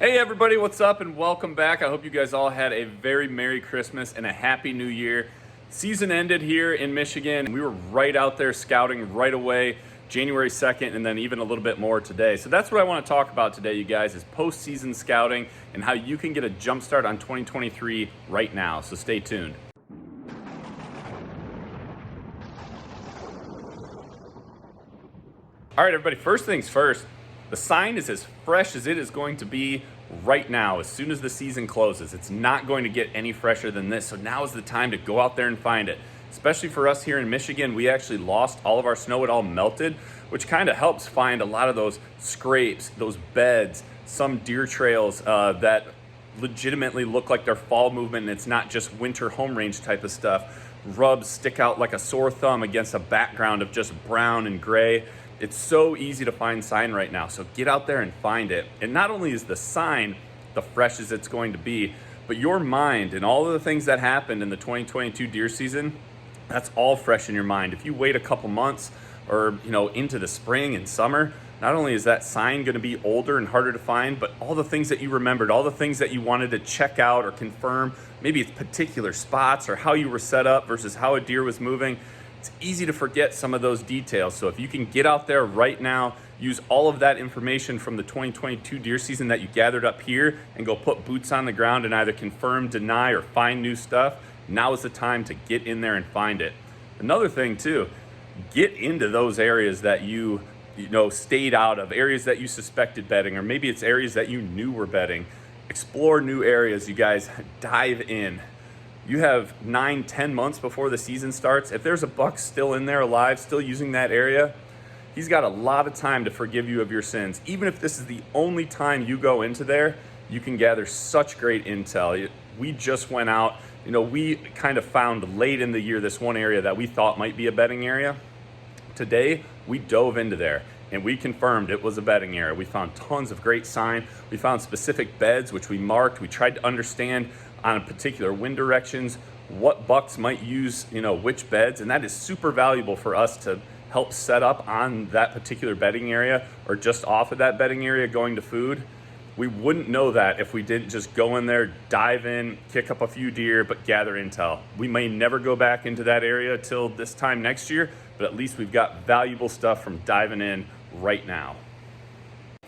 Hey everybody, what's up and welcome back. I hope you guys all had a very Merry Christmas and a Happy New Year. Season ended here in Michigan. We were right out there scouting right away, January 2nd, and then even a little bit more today. So that's what I want to talk about today, you guys, is postseason scouting and how you can get a jump start on 2023 right now. So stay tuned. All right, everybody, first things first. The sign is as fresh as it is going to be right now, as soon as the season closes. It's not going to get any fresher than this, so now is the time to go out there and find it. Especially for us here in Michigan, we actually lost all of our snow. It all melted, which kind of helps find a lot of those scrapes, those beds, some deer trails that legitimately look like they're fall movement and it's not just winter home range type of stuff. Rubs stick out like a sore thumb against a background of just brown and gray. It's so easy to find sign right now, so get out there and find it. And not only is the sign the freshest it's going to be, but your mind and all of the things that happened in the 2022 deer season, that's all fresh in your mind. If you wait a couple months or into the spring and summer, not only is that sign going to be older and harder to find, but all the things that you remembered, all the things that you wanted to check out or confirm, maybe it's particular spots or how you were set up versus how a deer was moving. It's easy to forget some of those details. So if you can get out there right now, use all of that information from the 2022 deer season that you gathered up here and go put boots on the ground and either confirm, deny, or find new stuff, now is the time to get in there and find it. Another thing too, get into those areas that you stayed out of, areas that you suspected bedding, or maybe it's areas that you knew were bedding. Explore new areas, you guys. Dive in. You have 9-10 months before the season starts. If there's a buck still in there alive, still using that area, he's got a lot of time to forgive you of your sins. Even if this is the only time you go into there, you can gather such great intel. We just went out, we kind of found late in the year this one area that we thought might be a bedding area. Today, we dove into there and we confirmed it was a bedding area. We found tons of great sign. We found specific beds, which we marked. We tried to understand on particular wind directions what bucks might use, which beds. And that is super valuable for us to help set up on that particular bedding area or just off of that bedding area going to food. We wouldn't know that if we didn't just go in there, dive in, kick up a few deer, but gather intel. We may never go back into that area till this time next year, but at least we've got valuable stuff from diving in right now.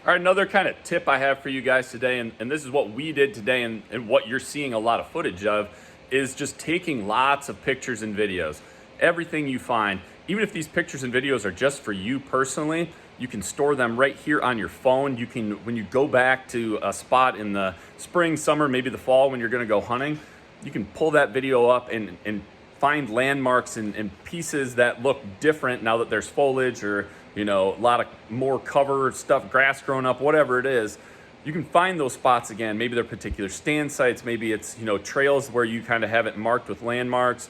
All right, another kind of tip I have for you guys today, and this is what we did today and what you're seeing a lot of footage of, is just taking lots of pictures and videos. Everything you find, even if these pictures and videos are just for you personally, you can store them right here on your phone. You can, when you go back to a spot in the spring, summer, maybe the fall when you're gonna go hunting, you can pull that video up and find landmarks and pieces that look different now that there's foliage or a lot of more cover stuff, grass growing up, whatever it is. You can find those spots again. Maybe they're particular stand sites. Maybe it's, trails where you kind of have it marked with landmarks.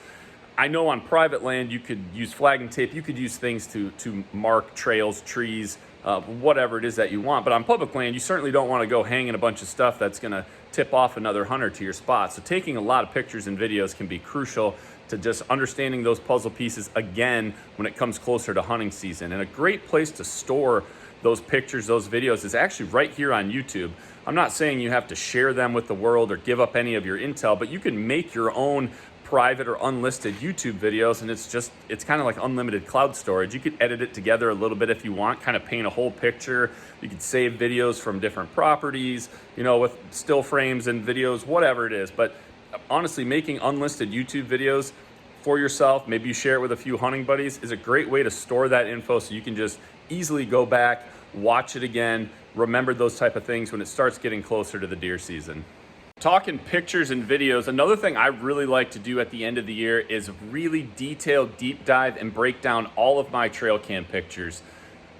I know on private land, you could use flag and tape. You could use things to mark trails, trees, whatever it is that you want. But on public land, you certainly don't want to go hanging a bunch of stuff that's going to tip off another hunter to your spot. So taking a lot of pictures and videos can be crucial to just understanding those puzzle pieces again when it comes closer to hunting season. And a great place to store those pictures, those videos is actually right here on YouTube. I'm not saying you have to share them with the world or give up any of your intel, but you can make your own private or unlisted YouTube videos, and it's kind of like unlimited cloud storage. You could edit it together a little bit if you want, kind of paint a whole picture. You could save videos from different properties, with still frames and videos, whatever it is. But honestly, making unlisted YouTube videos for yourself, maybe you share it with a few hunting buddies, is a great way to store that info so you can just easily go back, watch it again, remember those type of things when it starts getting closer to the deer season. Talking pictures and videos, another thing I really like to do at the end of the year is really detailed, deep dive and break down all of my trail cam pictures.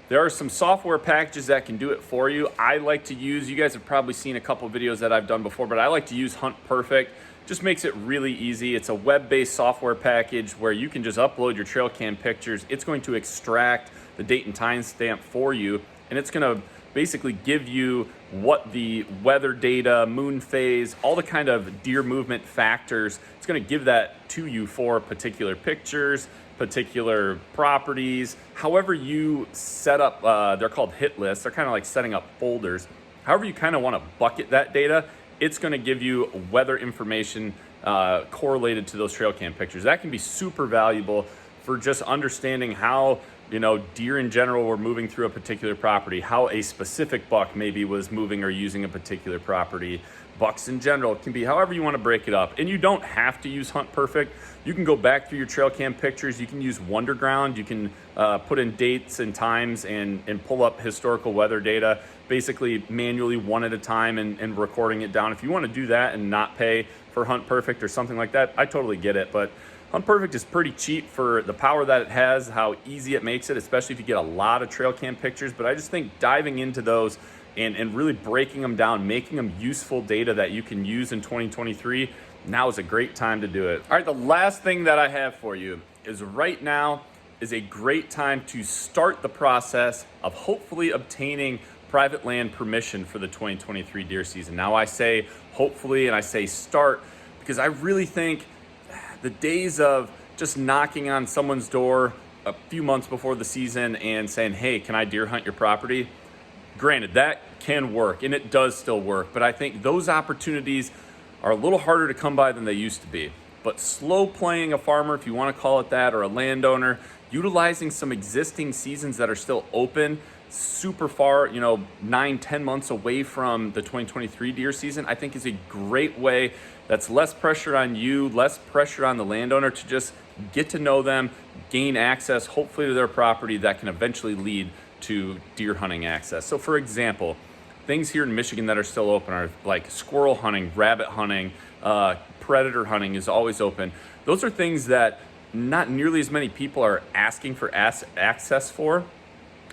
There are some software packages that can do it for you. I like to use, you guys have probably seen a couple videos that I've done before, but I like to use Hunt Perfect. Just makes it really easy. It's a web-based software package where you can just upload your trail cam pictures. It's going to extract the date and time stamp for you, and it's going to basically give you what the weather data, moon phase, all the kind of deer movement factors, it's going to give that to you for particular pictures, particular properties, however you set up, they're called hit lists. They're kind of like setting up folders. However you kind of want to bucket that data, it's going to give you weather information correlated to those trail cam pictures. That can be super valuable for just understanding how, you know, deer in general were moving through a particular property, how a specific buck maybe was moving or using a particular property. Bucks in general, it can be however you want to break it up. And you don't have to use Hunt Perfect. You can go back through your trail cam pictures. You can use Wonderground. You can put in dates and times and pull up historical weather data, basically manually one at a time and recording it down. If you want to do that and not pay for Hunt Perfect or something like that, I totally get it. But Hunt Perfect is pretty cheap for the power that it has, how easy it makes it, especially if you get a lot of trail cam pictures. But I just think diving into those and really breaking them down, making them useful data that you can use in 2023, now is a great time to do it. All right, the last thing that I have for you is right now is a great time to start the process of hopefully obtaining private land permission for the 2023 deer season. Now I say hopefully and I say start because I really think the days of just knocking on someone's door a few months before the season and saying, hey, can I deer hunt your property? Granted, that can work, and it does still work, but I think those opportunities are a little harder to come by than they used to be. But slow playing a farmer, if you want to call it that, or a landowner, utilizing some existing seasons that are still open, super far, 9-10 months away from the 2023 deer season, I think is a great way. That's less pressure on you, less pressure on the landowner to just get to know them, gain access, hopefully to their property that can eventually lead to deer hunting access. So for example, things here in Michigan that are still open are like squirrel hunting, rabbit hunting, predator hunting is always open. Those are things that not nearly as many people are asking for access for.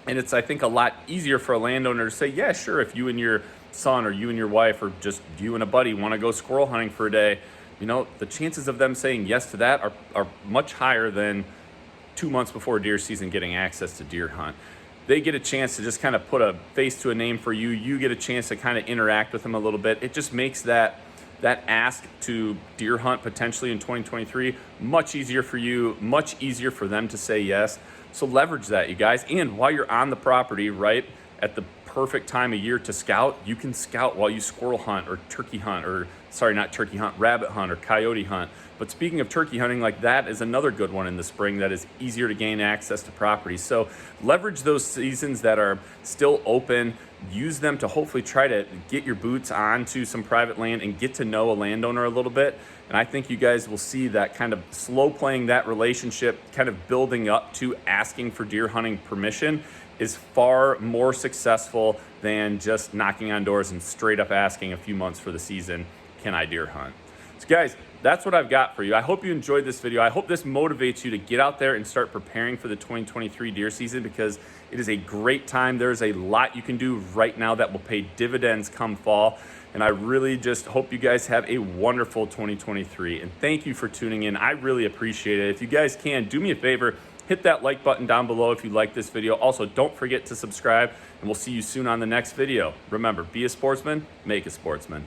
And it's, I think, a lot easier for a landowner to say, yeah, sure, if you and your son or you and your wife or just you and a buddy want to go squirrel hunting for a day, the chances of them saying yes to that are much higher than 2 months before deer season getting access to deer hunt. They get a chance to just kind of put a face to a name for you. You get a chance to kind of interact with them a little bit. It just makes that ask to deer hunt potentially in 2023 much easier for you, much easier for them to say yes. So leverage that, you guys. And while you're on the property, right, at the perfect time of year to scout, you can scout while you squirrel hunt or turkey hunt, or sorry, not turkey hunt, rabbit hunt or coyote hunt. But speaking of turkey hunting, like that is another good one in the spring that is easier to gain access to property. So leverage those seasons that are still open, use them to hopefully try to get your boots onto some private land and get to know a landowner a little bit. And I think you guys will see that kind of slow playing that relationship, kind of building up to asking for deer hunting permission is far more successful than just knocking on doors and straight up asking a few months for the season, can I deer hunt? So guys, that's what I've got for you. I hope you enjoyed this video. I hope this motivates you to get out there and start preparing for the 2023 deer season because it is a great time. There's a lot you can do right now that will pay dividends come fall. And I really just hope you guys have a wonderful 2023. And thank you for tuning in. I really appreciate it. If you guys can, do me a favor, hit that like button down below if you like this video. Also, don't forget to subscribe, and we'll see you soon on the next video. Remember, be a sportsman, make a sportsman.